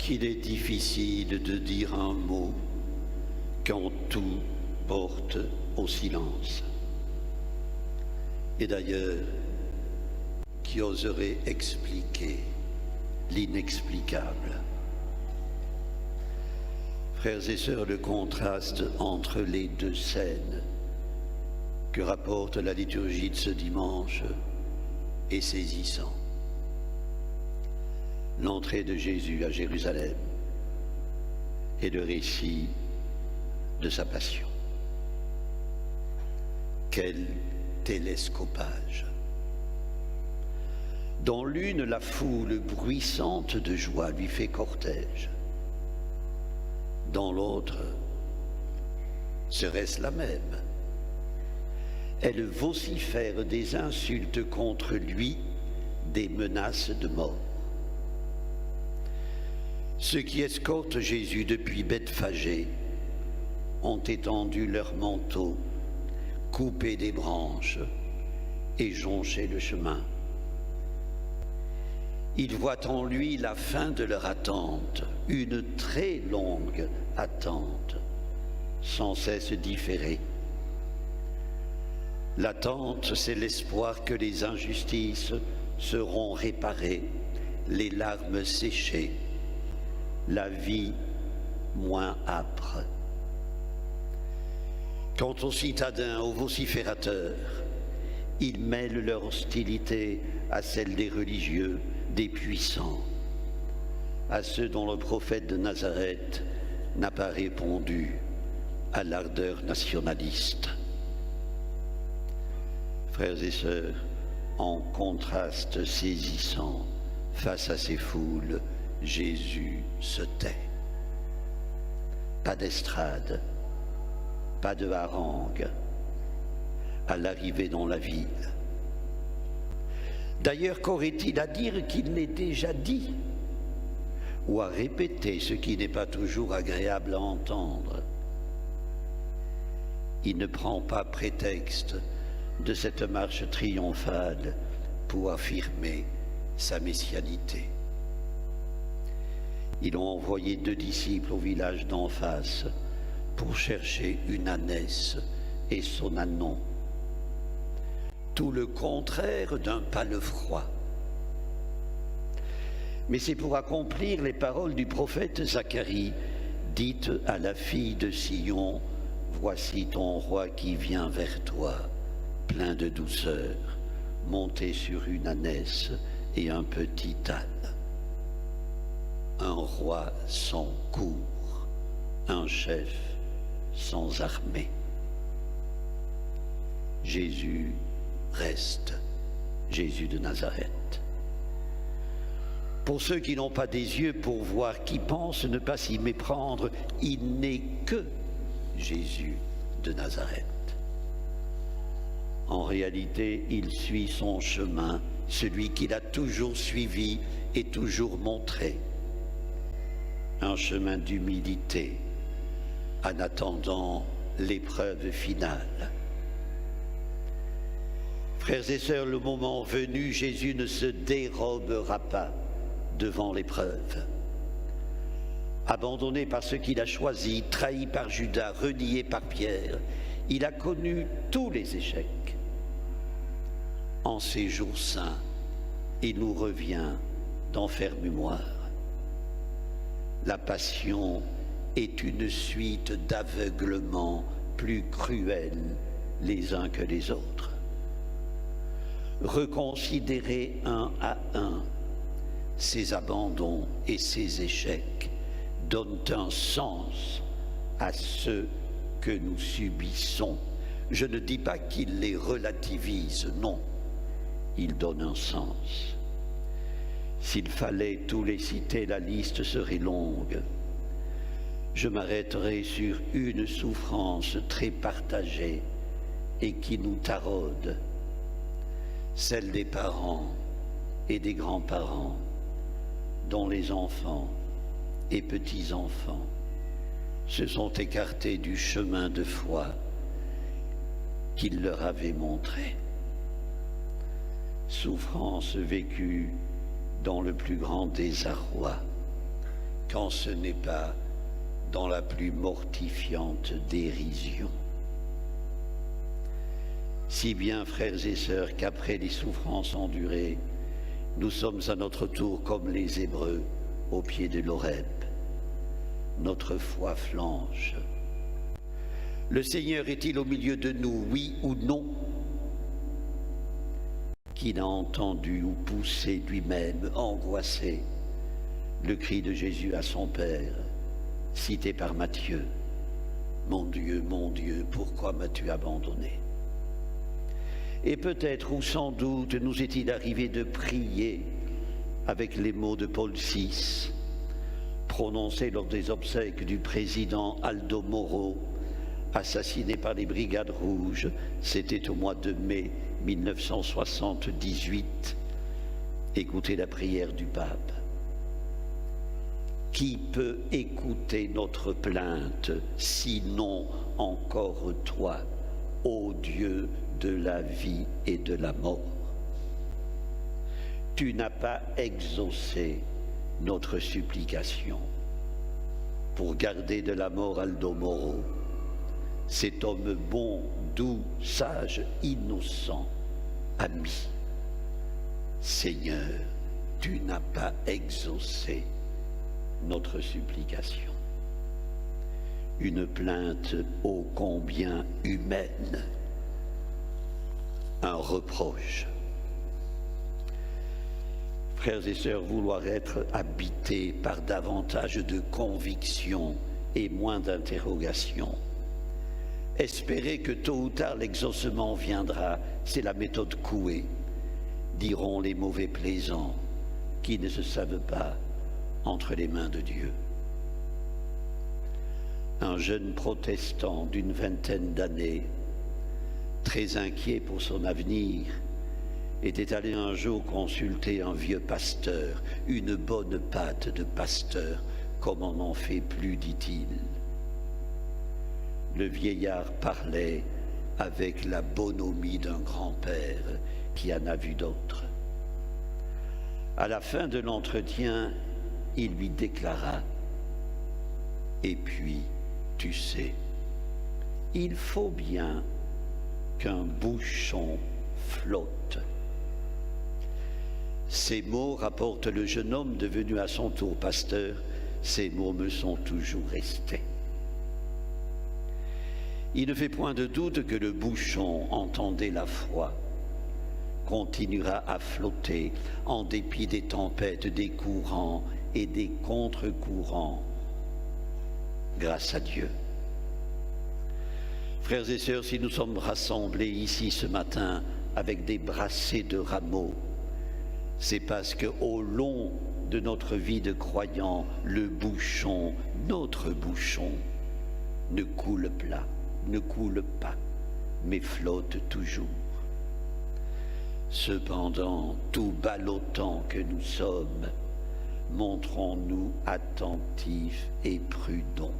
qu'il est difficile de dire un mot quand tout porte au silence. Et d'ailleurs, qui oserait expliquer l'inexplicable? Frères et sœurs, le contraste entre les deux scènes que rapporte la liturgie de ce dimanche est saisissant. L'entrée de Jésus à Jérusalem et le récit de sa passion. Quel télescopage! Dans l'une, la foule bruissante de joie lui fait cortège. Dans l'autre, serait-ce la même? Elle vocifère des insultes contre lui, des menaces de mort. Ceux qui escortent Jésus depuis Bethphagée ont étendu leurs manteaux, coupé des branches et jonché le chemin. Ils voient en lui la fin de leur attente, une très longue attente, sans cesse différée. L'attente, c'est l'espoir que les injustices seront réparées, les larmes séchées, la vie moins âpre. Quant aux citadins, aux vociférateurs, ils mêlent leur hostilité à celle des religieux, des puissants, à ceux dont le prophète de Nazareth n'a pas répondu à l'ardeur nationaliste. Frères et sœurs, en contraste saisissant face à ces foules, Jésus se tait. Pas d'estrade, pas de harangue à l'arrivée dans la ville. D'ailleurs, qu'aurait-il à dire qu'il l'ait déjà dit, ou à répéter ce qui n'est pas toujours agréable à entendre? Il ne prend pas prétexte de cette marche triomphale pour affirmer sa messianité. Ils ont envoyé 2 disciples au village d'en face pour chercher une ânesse et son ânon. Tout le contraire d'un palefroid. Mais c'est pour accomplir les paroles du prophète Zacharie, dites à la fille de Sion: voici ton roi qui vient vers toi, plein de douceur, monté sur une ânesse et un petit âne. Un roi sans cour, un chef sans armée. Jésus reste, Jésus de Nazareth. Pour ceux qui n'ont pas des yeux pour voir, qui pensent ne pas s'y méprendre, il n'est que Jésus de Nazareth. En réalité, il suit son chemin, celui qu'il a toujours suivi et toujours montré. Un chemin d'humilité en attendant l'épreuve finale. Frères et sœurs, le moment venu, Jésus ne se dérobera pas devant l'épreuve. Abandonné par ceux qu'il a choisis, trahi par Judas, renié par Pierre, il a connu tous les échecs. En ces jours saints, il nous revient d'en faire mémoire. La passion est une suite d'aveuglements plus cruels les uns que les autres. Reconsidérer un à un ces abandons et ces échecs donnent un sens à ceux que nous subissons. Je ne dis pas qu'il les relativise, non, il donne un sens. S'il fallait tous les citer, la liste serait longue. Je m'arrêterai sur une souffrance très partagée et qui nous taraude, celle des parents et des grands-parents, dont les enfants et petits-enfants se sont écartés du chemin de foi qu'il leur avait montré. Souffrance vécue dans le plus grand désarroi, quand ce n'est pas dans la plus mortifiante dérision. Si bien, frères et sœurs, qu'après les souffrances endurées, nous sommes à notre tour comme les Hébreux au pied de l'Horeb. Notre foi flanche. Le Seigneur est-il au milieu de nous, oui ou non? Qui n'a entendu ou poussé lui-même, angoissé, le cri de Jésus à son Père, cité par Matthieu. Mon Dieu, pourquoi m'as-tu abandonné? Et peut-être ou sans doute nous est-il arrivé de prier avec les mots de Paul VI, prononcés lors des obsèques du président Aldo Moro, assassiné par les Brigades Rouges. C'était au mois de mai 1978. Écoutez la prière du pape. Qui peut écouter notre plainte, sinon encore toi, ô Dieu de la vie et de la mort? Tu n'as pas exaucé notre supplication pour garder de la mort Aldo Moro, cet homme bon, doux, sage, innocent, ami. Seigneur, tu n'as pas exaucé notre supplication. Une plainte ô combien humaine, un reproche. Frères et sœurs, vouloir être habités par davantage de conviction et moins d'interrogation. Espérer que tôt ou tard l'exaucement viendra, c'est la méthode Coué, diront les mauvais plaisants qui ne se savent pas entre les mains de Dieu. Un jeune protestant d'une vingtaine d'années, très inquiet pour son avenir, était allé un jour consulter un vieux pasteur, une bonne pâte de pasteur, comme on n'en fait plus, dit-il. Le vieillard parlait avec la bonhomie d'un grand-père qui en a vu d'autres. À la fin de l'entretien, il lui déclara « Et puis, tu sais, il faut bien qu'un bouchon flotte. » Ces mots, rapporte le jeune homme devenu à son tour pasteur, ces mots me sont toujours restés. Il ne fait point de doute que le bouchon, entendez la foi, continuera à flotter en dépit des tempêtes, des courants et des contre-courants, grâce à Dieu. Frères et sœurs, si nous sommes rassemblés ici ce matin avec des brassées de rameaux, c'est parce qu'au long de notre vie de croyant, le bouchon, notre bouchon, ne coule pas, mais flotte toujours. Cependant, tout ballottant que nous sommes, montrons-nous attentifs et prudents.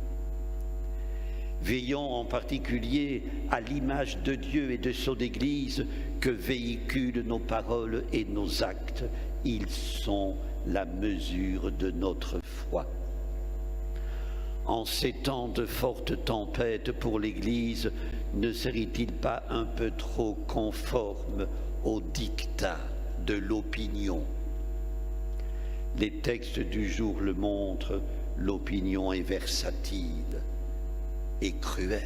Veillons en particulier à l'image de Dieu et de son Église que véhiculent nos paroles et nos actes. Ils sont la mesure de notre foi. En ces temps de fortes tempêtes pour l'Église, ne serait-il pas un peu trop conforme au dictat de l'opinion? Les textes du jour le montrent, l'opinion est versatile et cruelle.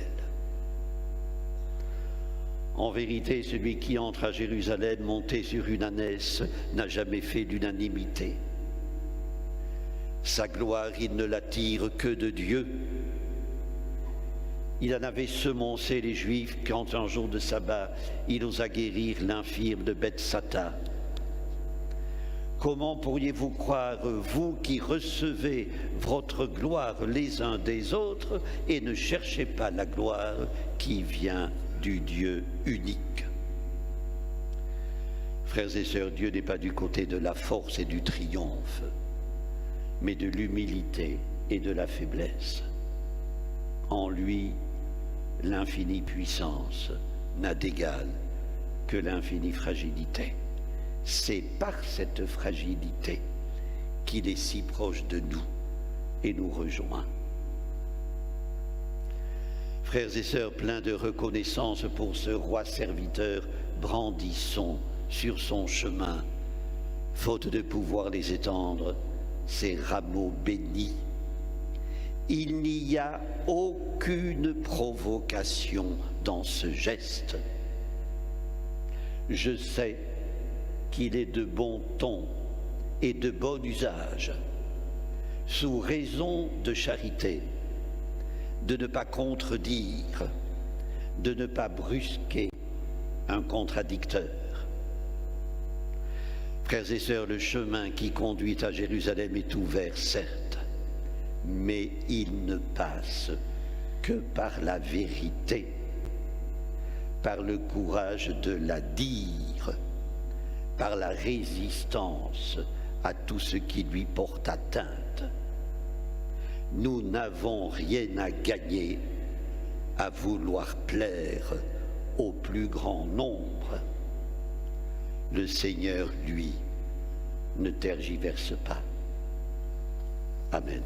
En vérité, celui qui entre à Jérusalem monté sur une ânesse n'a jamais fait l'unanimité. Sa gloire, il ne l'attire que de Dieu. Il en avait semoncé les Juifs quand un jour de sabbat, il osa guérir l'infirme de Bethsata. Comment pourriez-vous croire, vous qui recevez votre gloire les uns des autres et ne cherchez pas la gloire qui vient du Dieu unique? Frères et sœurs, Dieu n'est pas du côté de la force et du triomphe, mais de l'humilité et de la faiblesse. En lui, l'infinie puissance n'a d'égal que l'infinie fragilité. C'est par cette fragilité qu'il est si proche de nous et nous rejoint. Frères et sœurs, pleins de reconnaissance pour ce roi serviteur, brandissons sur son chemin, faute de pouvoir les étendre, ces rameaux bénis. Il n'y a aucune provocation dans ce geste. Je sais qu'il est de bon ton et de bon usage, sous raison de charité, de ne pas contredire, de ne pas brusquer un contradicteur. Frères et sœurs, le chemin qui conduit à Jérusalem est ouvert, certes, mais il ne passe que par la vérité, par le courage de la dire, par la résistance à tout ce qui lui porte atteinte. Nous n'avons rien à gagner à vouloir plaire au plus grand nombre. Le Seigneur, lui, ne tergiverse pas. Amen.